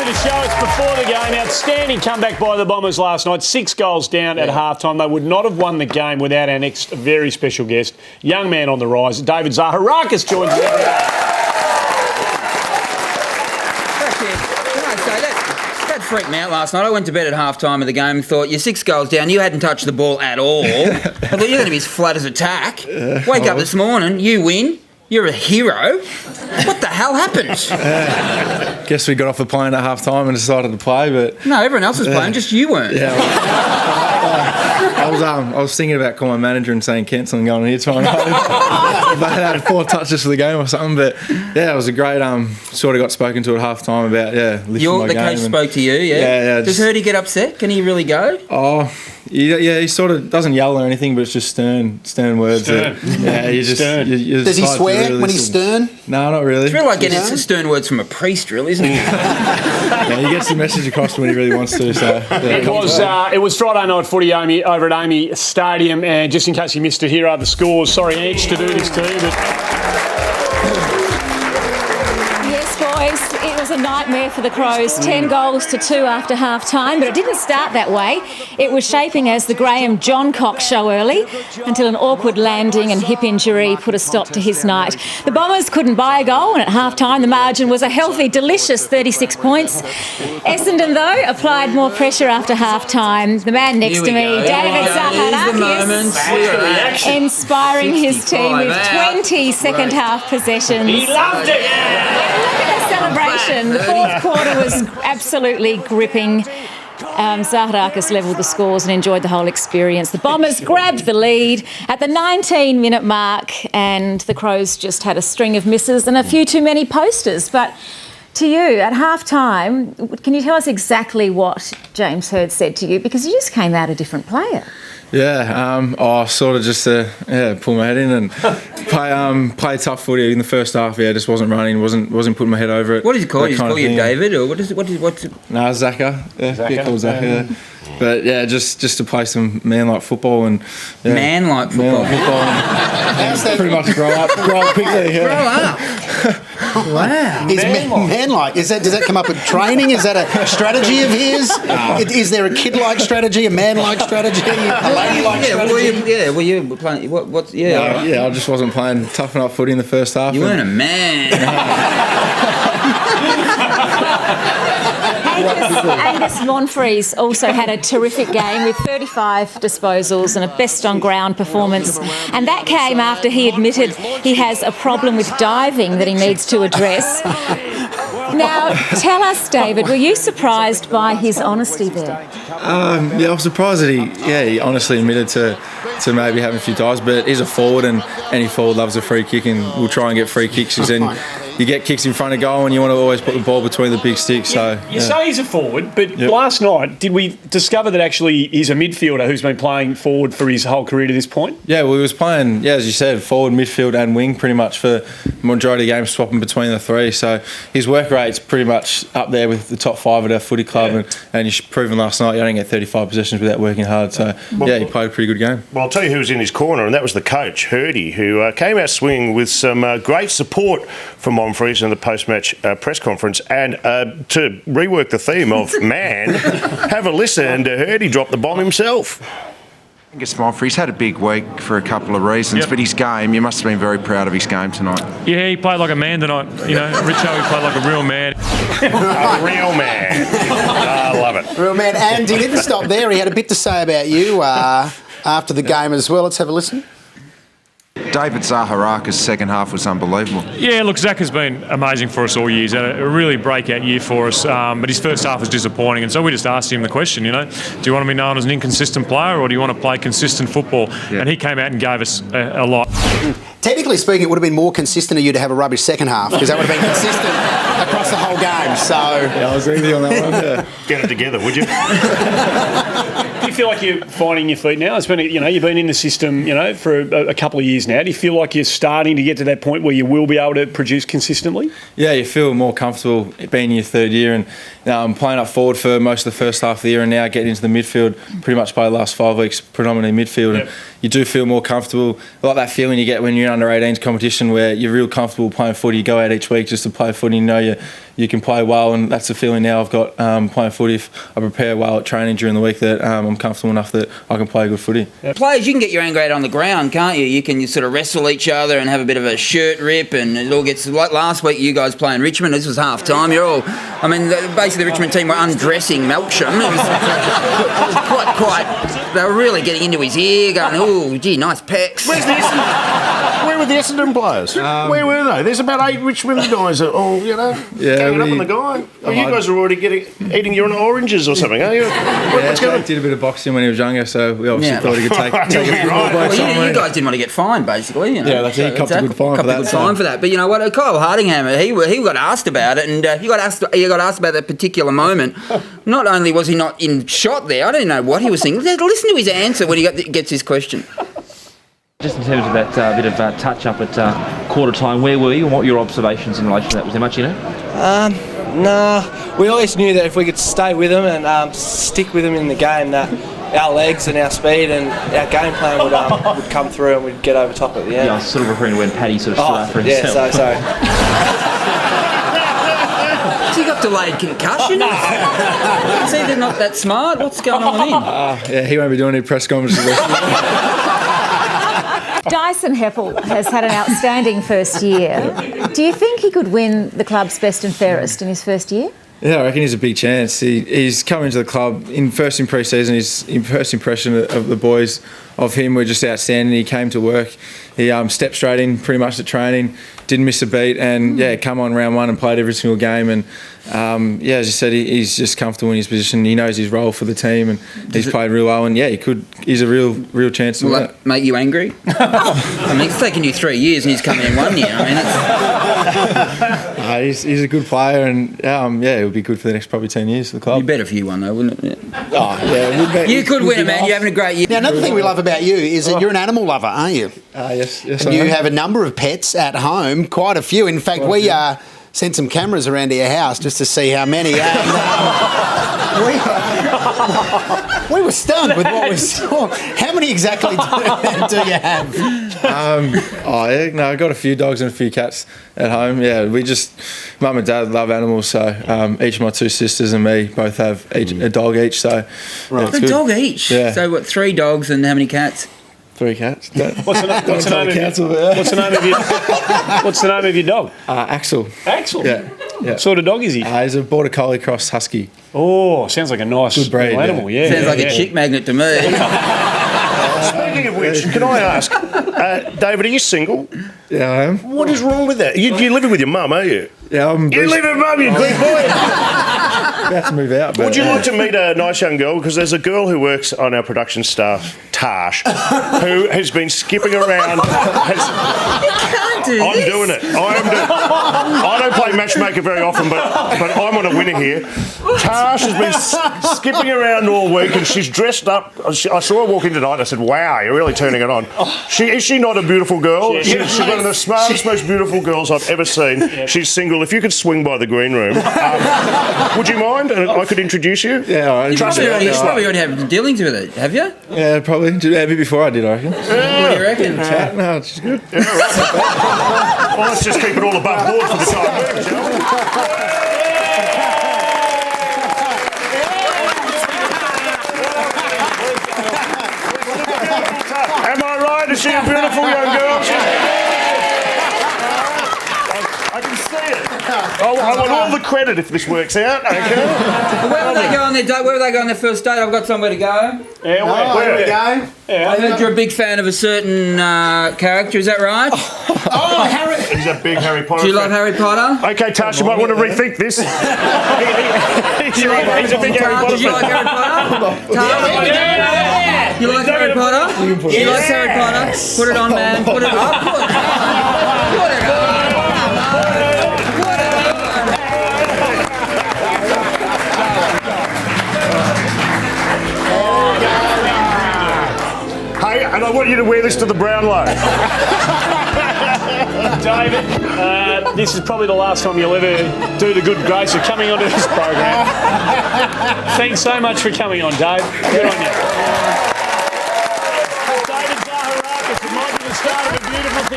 through the show. It's before the game. Outstanding comeback by the Bombers last night. 6 goals down at half-time. They would not have won the game without our next very special guest. Young man on the rise, David Zaharakis joins us. That freaked me out last night. I went to bed at half-time of the game and thought, you're 6 goals down, you hadn't touched the ball at all. I thought, you're going to be as flat as a tack. Wake up this morning, you win. You're a hero. What the hell happened? Guess we got off the plane at half time and decided to play, but no, everyone else was playing, just you weren't. Yeah, I was thinking about calling my manager and saying cancel and going here trying to they had 4 touches for the game or something. But yeah, it was a great sort of got spoken to at half time about lifting my the game. coach spoke to you, yeah. Does Hurdy get upset? Can he really go? Oh. Yeah, he sort of doesn't yell or anything, but it's just stern words. Stern. You just. Does he swear when he's stern? No, not really. It's really like getting stern words from a priest, really, isn't it? Yeah, he gets the message across when he really wants to. So It was Friday night footy, Amy, over at Amy Stadium, and just in case you missed it, here are the scores. Sorry, Ange, to do this too, but. It was a nightmare for the Crows. 10 goals to 2 after half-time, but it didn't start that way. It was shaping as the Graham Johncock show early until an awkward landing and hip injury put a stop to his night. The Bombers couldn't buy a goal, and at half-time the margin was a healthy, delicious 36 points. Essendon, though, applied more pressure after half-time. The man next to me, David Zaharakis, inspiring his team with 20 second-half possessions. He loved it! Celebration. The fourth quarter was absolutely gripping. Zaharakis levelled the scores and enjoyed the whole experience. The Bombers grabbed the lead at the 19-minute mark, and the Crows just had a string of misses and a few too many posters. But to you, at half-time, can you tell us exactly what James Hird said to you? Because you just came out a different player. Yeah, sort of just pull my head in and play tough footy in the first half. Yeah, just wasn't running, wasn't putting my head over it. What did he call you? Did he call you David, or what's it? No, Zaka. Yeah, called Zaka. Yeah. But yeah, just to play some man-like football and man-like football. Pretty much grow up quickly. Yeah. Grow up. Wow. Is man-like? Does that come up with training? Is that a strategy of his? Is there a kid-like strategy, a man-like strategy, a lady-like strategy? Were you playing? I just wasn't playing tough enough footy in the first half. You weren't a man. Angus Monfries also had a terrific game with 35 disposals and a best-on-ground performance. And that came after he admitted he has a problem with diving that he needs to address. Now, tell us, David, were you surprised by his honesty there? I was surprised that he honestly admitted to maybe having a few dives, but he's a forward and any forward loves a free kick and will try and get free kicks because then you get kicks in front of goal and you want to always put the ball between the big sticks. You say he's a forward, but last night did we discover that actually he's a midfielder who's been playing forward for his whole career to this point? Yeah, well, he was playing, as you said, forward, midfield and wing pretty much for the majority of games, swapping between the three. So his work rate's pretty much up there with the top 5 at our footy club and he's proven last night you don't get 35 possessions without working hard. So, he played a pretty good game. Well, I'll tell you who was in his corner, and that was the coach, Hurdy, who came out swinging with some great support from Monfries in the post-match press conference. And to rework the theme of man, have a listen to Hurdy drop the bomb himself. I guess Monfries had a big week for a couple of reasons, but his game, you must have been very proud of his game tonight. Yeah, he played like a man tonight. You know, Richo, he played like a real man. A real man. I love it. Real man. And he didn't stop there. He had a bit to say about you after the game as well. Let's have a listen. David Zaharakis' second half was unbelievable. Yeah, look, Zach has been amazing for us all year. He's had a really breakout year for us, but his first half was disappointing, and so we just asked him the question, do you want to be known as an inconsistent player or do you want to play consistent football? Yeah. And he came out and gave us a lot. Technically speaking, it would have been more consistent of you to have a rubbish second half because that would have been consistent across the whole game. So I was easy on that one. Yeah. Get it together, would you? Do you feel like you're finding your feet now? It's been, you've been in the system, for a couple of years now. Do you feel like you're starting to get to that point where you will be able to produce consistently? Yeah, you feel more comfortable being in your third year and playing up forward for most of the first half of the year and now getting into the midfield, pretty much by the last 5 weeks, predominantly midfield. Yep. And you do feel more comfortable. Like that feeling you get when you're in under 18s competition where you're real comfortable playing footy. You go out each week just to play footy. You're you can play well, and that's the feeling now I've got playing footy. If I prepare well at training during the week, that I'm comfortable enough that I can play good footy. Players, you can get your anger out on the ground, can't you? You can sort of wrestle each other and have a bit of a shirt rip, and it all gets like last week. You guys playing Richmond. This was half time. You're all. I mean, basically the Richmond team were undressing Melksham. It was quite. They were really getting into his ear, going, "Oh, gee, nice pecs." Where were the Essendon players? Where were they? There's about 8 Richmond guys that all, ganging up on the guy. Well, you guys are already eating your own oranges or something, are you? What's going on? Jake did a bit of boxing when he was younger, so we obviously thought he could take a few more Well, blokes on. you guys didn't want to get fined, basically. You know? Yeah, that's it. He copped a good fine for that. But you know what? Kyle Hardinghammer, he got asked about it, and he got asked about that particular moment. Not only was he not in shot there, I don't know what he was thinking. Listen to his answer when he gets his question. Just in terms of that bit of touch-up at quarter time, where were you and what were your observations in relation to that? Was there much in it? Nah, we always knew that if we could stay with them and stick with them in the game, that our legs and our speed and our game plan would come through and we'd get over top at the end. Yeah, I was sort of referring to when Paddy sort of stood up for himself. Yeah, so. Has he got delayed concussion? Is he not that smart? What's going on with him? Yeah, he won't be doing any press conferences. Dyson Heppel has had an outstanding first year. Do you think he could win the club's best and fairest in his first year? Yeah, I reckon he's a big chance. He's come into the club in pre-season. His first impression of the boys of him were just outstanding. He came to work. He stepped straight in pretty much to training, didn't miss a beat, and come on round one and played every single game. And as you said, he's just comfortable in his position. He knows his role for the team, and he's played real well. And he's a real chance to win. Will that make you angry? I mean, it's taken you 3 years and he's coming in 1 year. I mean, he's a good player, and it would be good for the next probably 10 years for the club. You bet if you won though, wouldn't it? Yeah. You could win it, man. You're having a great year. Now, another thing we love about you is that you're an animal lover, aren't you? Yes. And you have a number of pets at home, quite a few. In fact, we sent some cameras around to your house just to see how many. We were stunned with what we saw. How many exactly do you have? I got a few dogs and a few cats at home. Yeah, Mum and Dad love animals, so each of my 2 sisters and me both have a dog each. So a dog each. Yeah. So what? 3 dogs and how many cats? 3 cats. What's the name of your dog? Axel. Axel? Yeah. What sort of dog is he? He's a Border Collie cross husky. Oh, sounds like a nice good breed, animal. Yeah. Sounds like a chick magnet to me. Speaking of which, can I ask, David, are you single? Yeah, I am. What is wrong with that? You're living with your mum, are you? Yeah, You live with mum, you good boy. We have to move out. Would you like to meet a nice young girl? Because there's a girl who works on our production staff, Tash, who has been skipping around. I'm doing it. I don't play matchmaker very often, but I'm on a winner here. Tash has been skipping around all week, and she's dressed up. I saw her walk in tonight. And I said, "Wow, you're really turning it on." Is she not a beautiful girl? She's one of the smartest, most beautiful girls I've ever seen. She's single. If you could swing by the green room, would you mind? I could introduce you. Yeah, all right. You probably already have dealings with it, have you? Yeah, probably. Maybe before I did, I reckon. What do you reckon? No, it's just good. Well, let's just keep it all above board for the time being, shall we? Am I right? Is she a beautiful young girl? I can see it. I want all the credit if this works out. Okay. Where will they go on their date? Where will they go on their first date? I've got somewhere to go. Yeah, Where we go? I heard you're a big fan of a certain character. Is that right? Harry. He's a big Harry Potter Do you fan. love Harry Potter? Okay, Tash, you might want to rethink this. He's a big Harry Potter Did you like Harry Potter? Tash? You like Harry Potter? You like Harry Potter? Put it on, man. Put it on. Put it on. Hey, and I want you to wear this to the Brownlow. David, this is probably the last time you'll ever do the good grace of coming onto this program. Thanks so much for coming on, Dave. Good on you. David Zaharakis, it might be the start of a beautiful thing.